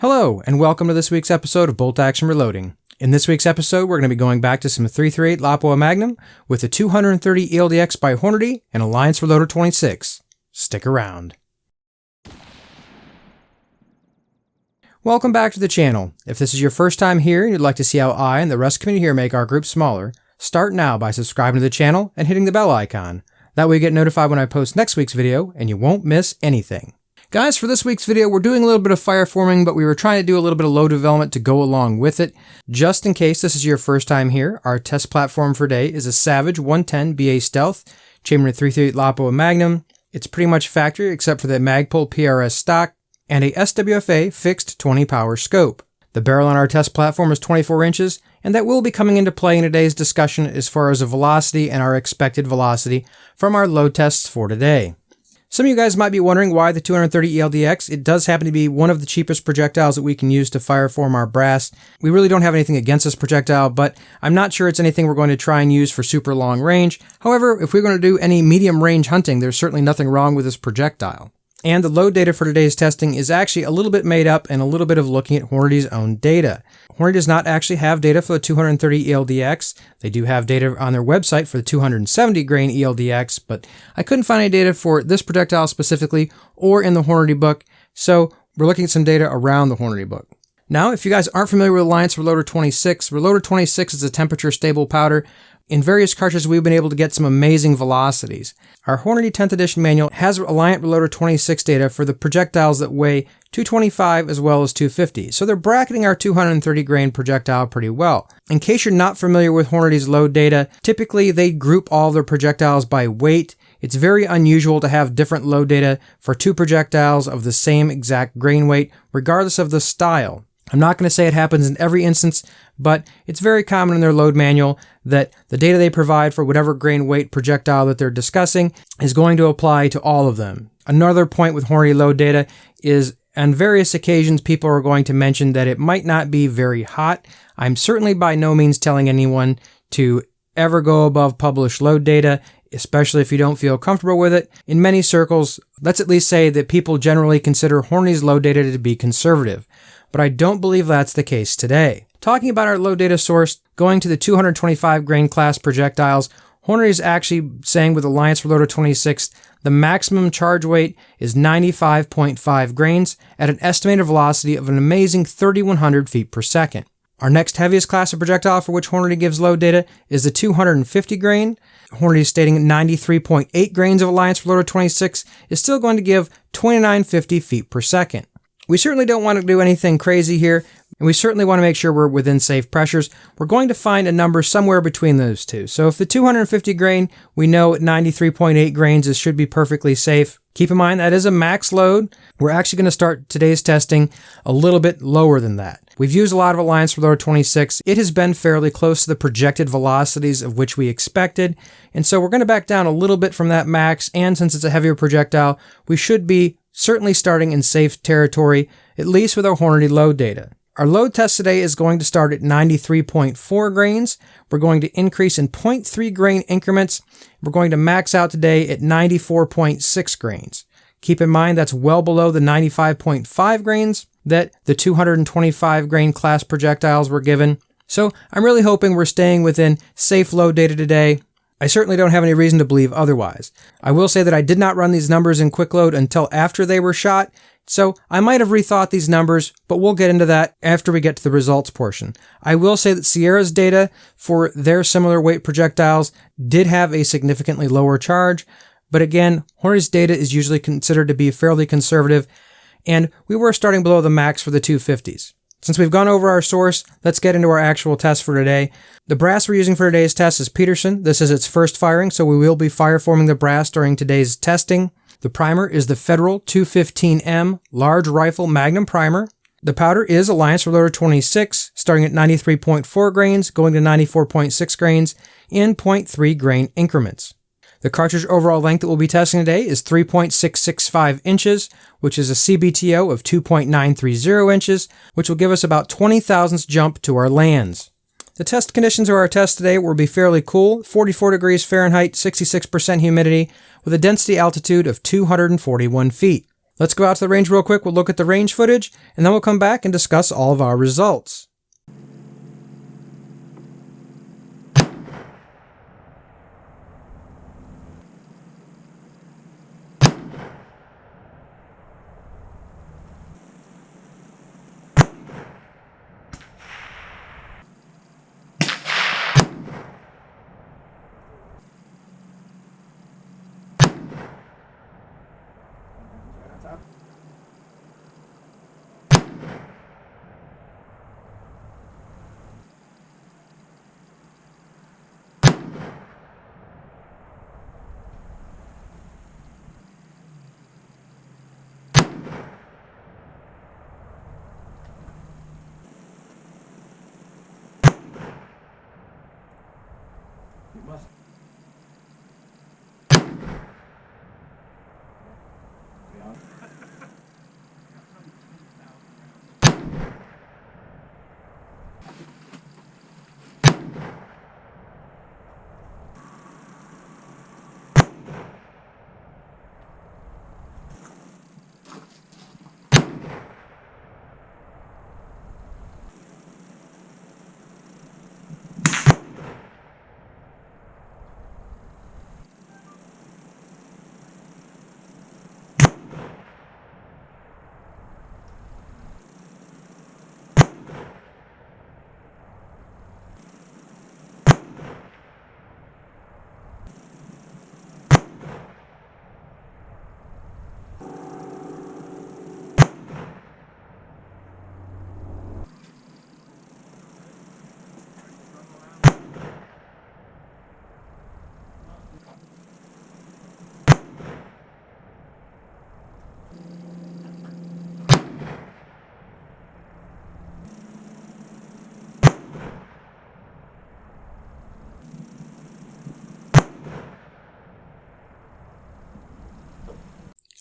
Hello, and welcome to this week's episode of Bolt Action Reloading. In this week's episode, we're going to be going back to some 338 Lapua Magnum with the 230 ELD-X by Hornady and Alliant Reloder 26. Stick around. Welcome back to the channel. If this is your first time here and you'd like to see how I and the rest of the community here make our group smaller, start now by subscribing to the channel and hitting the bell icon. That way you get notified when I post next week's video and you won't miss anything. Guys, for this week's video, we're doing a little bit of fireforming, but we were trying to do a little bit of load development to go along with it. Just in case this is your first time here, our test platform for today is a Savage 110 BA Stealth, chambered in 338 Lapua Magnum. It's pretty much factory except for the Magpul PRS stock and a SWFA fixed 20 power scope. The barrel on our test platform is 24 inches, and that will be coming into play in today's discussion as far as the velocity and our expected velocity from our load tests for today. Some of you guys might be wondering why the 230 ELD-X. It does happen to be one of the cheapest projectiles that we can use to fireform our brass. We really don't have anything against this projectile, but I'm not sure it's anything we're going to try and use for super long range. However, if we're going to do any medium range hunting, there's certainly nothing wrong with this projectile. And the load data for today's testing is actually a little bit made up and a little bit of looking at Hornady's own data. Hornady does not actually have data for the 230 ELD-X. They do have data on their website for the 270 grain ELD-X, but I couldn't find any data for this projectile specifically or in the Hornady book, so we're looking at some data around the Hornady book. Now, if you guys aren't familiar with Alliant Reloder 26, Reloder 26 is a temperature stable powder. In various cartridges, we've been able to get some amazing velocities. Our Hornady 10th edition manual has Alliant Reloder 26 data for the projectiles that weigh 225 as well as 250. So they're bracketing our 230 grain projectile pretty well. In case you're not familiar with Hornady's load data, typically they group all their projectiles by weight. It's very unusual to have different load data for two projectiles of the same exact grain weight, regardless of the style. I'm not going to say it happens in every instance, but it's very common in their load manual that the data they provide for whatever grain weight projectile that they're discussing is going to apply to all of them. Another point with Hornady load data is on various occasions people are going to mention that it might not be very hot. I'm certainly by no means telling anyone to ever go above published load data, especially if you don't feel comfortable with it. In many circles, let's at least say that people generally consider Hornady's load data to be conservative. But I don't believe that's the case today. Talking about our load data source, going to the 225 grain class projectiles, Hornady is actually saying with Alliant Reloder 26, the maximum charge weight is 95.5 grains at an estimated velocity of an amazing 3,100 feet per second. Our next heaviest class of projectile for which Hornady gives load data is the 250 grain. Hornady is stating 93.8 grains of Alliant Reloder 26 is still going to give 2,950 feet per second. We certainly don't want to do anything crazy here, and we certainly want to make sure we're within safe pressures. We're going to find a number somewhere between those two. So if the 250 grain, we know at 93.8 grains, this should be perfectly safe. Keep in mind that is a max load. We're actually going to start today's testing a little bit lower than that. We've used a lot of Alliant Reloder 26. It has been fairly close to the projected velocities of which we expected, and so we're going to back down a little bit from that max, and since it's a heavier projectile, we should be certainly starting in safe territory, at least with our Hornady load data. Our load test today is going to start at 93.4 grains. We're going to increase in 0.3 grain increments. We're going to max out today at 94.6 grains. Keep in mind that's well below the 95.5 grains that the 225 grain class projectiles were given. So I'm really hoping we're staying within safe load data today. I certainly don't have any reason to believe otherwise. I will say that I did not run these numbers in quickload until after they were shot, so I might have rethought these numbers, but we'll get into that after we get to the results portion. I will say that Sierra's data for their similar weight projectiles did have a significantly lower charge, but again, Hornady's data is usually considered to be fairly conservative, and we were starting below the max for the 250s. Since we've gone over our source, let's get into our actual test for today. The brass we're using for today's test is Peterson. This is its first firing, so we will be fireforming the brass during today's testing. The primer is the Federal 215M Large Rifle Magnum Primer. The powder is Alliant Reloder 26, starting at 93.4 grains, going to 94.6 grains in 0.3 grain increments. The cartridge overall length that we'll be testing today is 3.665 inches, which is a CBTO of 2.930 inches, which will give us about 20 thousandths jump to our lands. The test conditions of our test today will be fairly cool, 44 degrees Fahrenheit, 66% humidity, with a density altitude of 241 feet. Let's go out to the range real quick, we'll look at the range footage, and then we'll come back and discuss all of our results.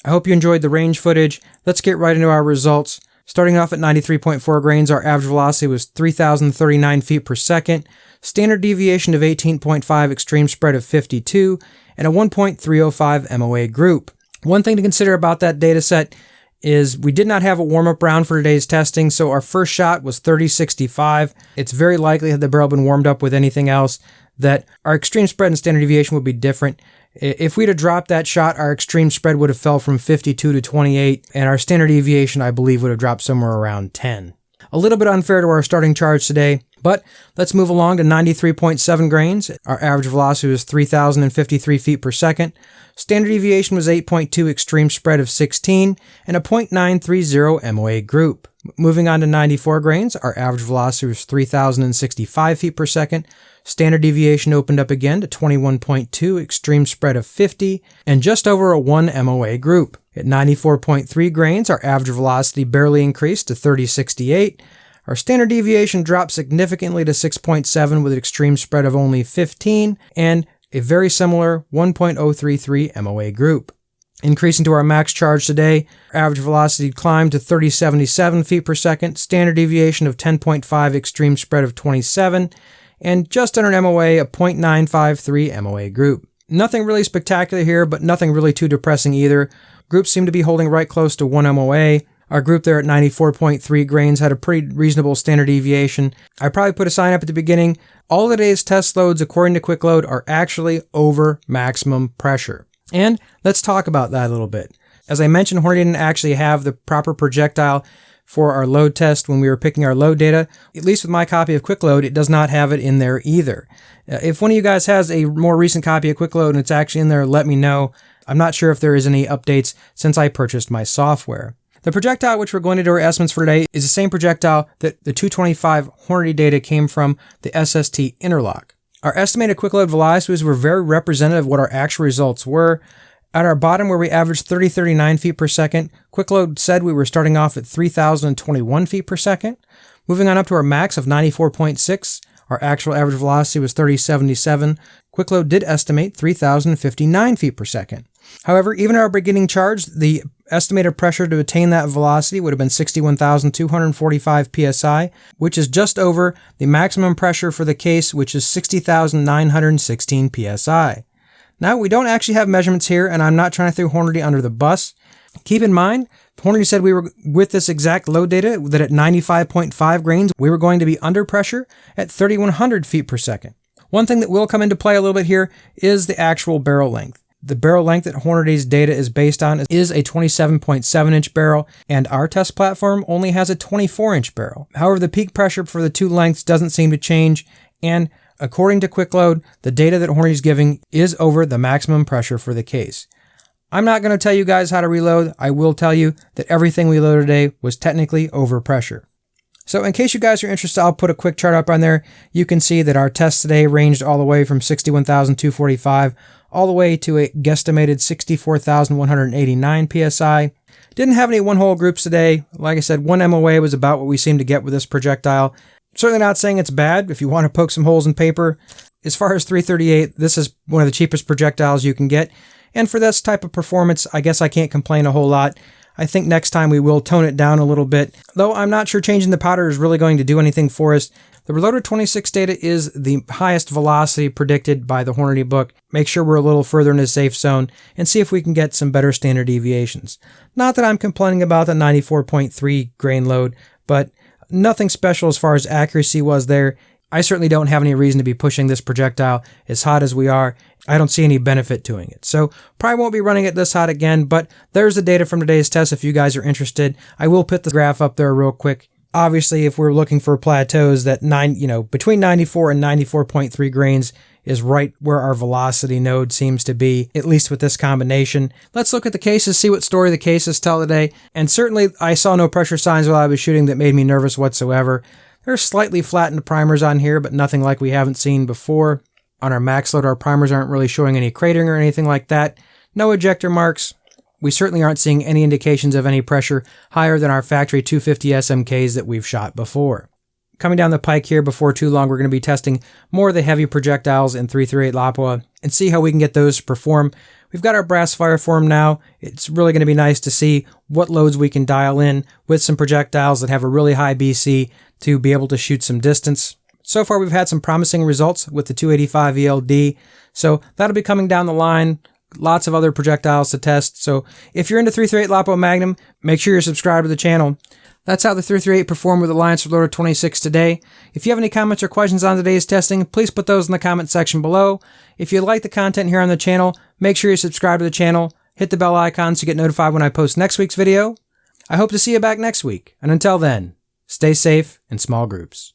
I hope you enjoyed the range footage. Let's get right into our results. Starting off at 93.4 grains, our average velocity was 3,039 feet per second, standard deviation of 18.5, extreme spread of 52, and a 1.305 MOA group. One thing to consider about that data set is we did not have a warm-up round for today's testing, so our first shot was 30.65. It's very likely, had the barrel been warmed up with anything else, that our extreme spread and standard deviation would be different. If we'd have dropped that shot, our extreme spread would have fell from 52 to 28, and our standard deviation, I believe, would have dropped somewhere around 10. A little bit unfair to our starting charge today, but let's move along to 93.7 grains. Our average velocity was 3,053 feet per second. Standard deviation was 8.2, extreme spread of 16, and a 0.930 MOA group. Moving on to 94 grains, our average velocity was 3,065 feet per second. Standard deviation opened up again to 21.2, extreme spread of 50, and just over a 1 MOA group. At 94.3 grains, our average velocity barely increased to 30.68. Our standard deviation dropped significantly to 6.7 with an extreme spread of only 15, and a very similar 1.033 MOA group. Increasing to our max charge today, our average velocity climbed to 30.77 feet per second, standard deviation of 10.5, extreme spread of 27, and just under an MOA, a 0.953 MOA group. Nothing really spectacular here, but nothing really too depressing either. Groups seem to be holding right close to 1 MOA. Our group there at 94.3 grains had a pretty reasonable standard deviation. I probably put a sign up at the beginning. All of today's test loads, according to quickload, are actually over maximum pressure. And let's talk about that a little bit. As I mentioned, Hornady didn't actually have the proper projectile for our load test when we were picking our load data. At least with my copy of quickload, it does not have it in there either. If one of you guys has a more recent copy of quickload and it's actually in there, let me know. I'm not sure if there is any updates since I purchased my software. The projectile which we're going to do our estimates for today is the same projectile that the 225 Hornady data came from, the SST interlock. Our estimated quickload velocities were very representative of what our actual results were. At our bottom, where we averaged 30.39 feet per second, quickload said we were starting off at 3,021 feet per second. Moving on up to our max of 94.6, our actual average velocity was 30.77. Quickload did estimate 3,059 feet per second. However, even at our beginning charge, the estimated pressure to attain that velocity would have been 61,245 psi, which is just over the maximum pressure for the case, which is 60,916 psi. Now, we don't actually have measurements here, and I'm not trying to throw Hornady under the bus. Keep in mind, Hornady said we were, with this exact load data, that at 95.5 grains, we were going to be under pressure at 3,100 feet per second. One thing that will come into play a little bit here is the actual barrel length. The barrel length that Hornady's data is based on is a 27.7-inch barrel, and our test platform only has a 24-inch barrel. However, the peak pressure for the two lengths doesn't seem to change, and according to quickload, the data that Hornady's giving is over the maximum pressure for the case. I'm not going to tell you guys how to reload. I will tell you that everything we loaded today was technically over pressure. So in case you guys are interested, I'll put a quick chart up on there. You can see that our tests today ranged all the way from 61,245 all the way to a guesstimated 64,189 PSI. Didn't have any one-hole groups today. Like I said, one MOA was about what we seem to get with this projectile. Certainly not saying it's bad if you want to poke some holes in paper. As far as 338, this is one of the cheapest projectiles you can get. And for this type of performance, I guess I can't complain a whole lot. I think next time we will tone it down a little bit, though I'm not sure changing the powder is really going to do anything for us. The Reloder 26 data is the highest velocity predicted by the Hornady book. Make sure we're a little further in the safe zone and see if we can get some better standard deviations. Not that I'm complaining about the 94.3 grain load, but nothing special as far as accuracy was there. I certainly don't have any reason to be pushing this projectile as hot as we are. I don't see any benefit doing it. So probably won't be running it this hot again, but there's the data from today's test if you guys are interested. I will put the graph up there real quick. Obviously, if we're looking for plateaus, that between 94 and 94.3 grains is right where our velocity node seems to be, at least with this combination. Let's look at the cases, see what story the cases tell today. And certainly I saw no pressure signs while I was shooting that made me nervous whatsoever. There's slightly flattened primers on here, but nothing like we haven't seen before. On our max load, our primers aren't really showing any cratering or anything like that. No ejector marks. We certainly aren't seeing any indications of any pressure higher than our factory 250 SMKs that we've shot before. Coming down the pike here before too long, we're going to be testing more of the heavy projectiles in 338 Lapua and see how we can get those to perform. We've got our brass fireform now. It's really going to be nice to see what loads we can dial in with some projectiles that have a really high BC to be able to shoot some distance. So far, we've had some promising results with the 285 ELD, so that'll be coming down the line. Lots of other projectiles to test. So if you're into 338 Lapua Magnum, make sure you're subscribed to the channel. That's how the 338 performed with Alliant Reloder 26 today. If you have any comments or questions on today's testing, please put those in the comment section below. If you like the content here on the channel, make sure you subscribe to the channel, hit the bell icon so you get notified when I post next week's video. I hope to see you back next week, and until then, stay safe in small groups.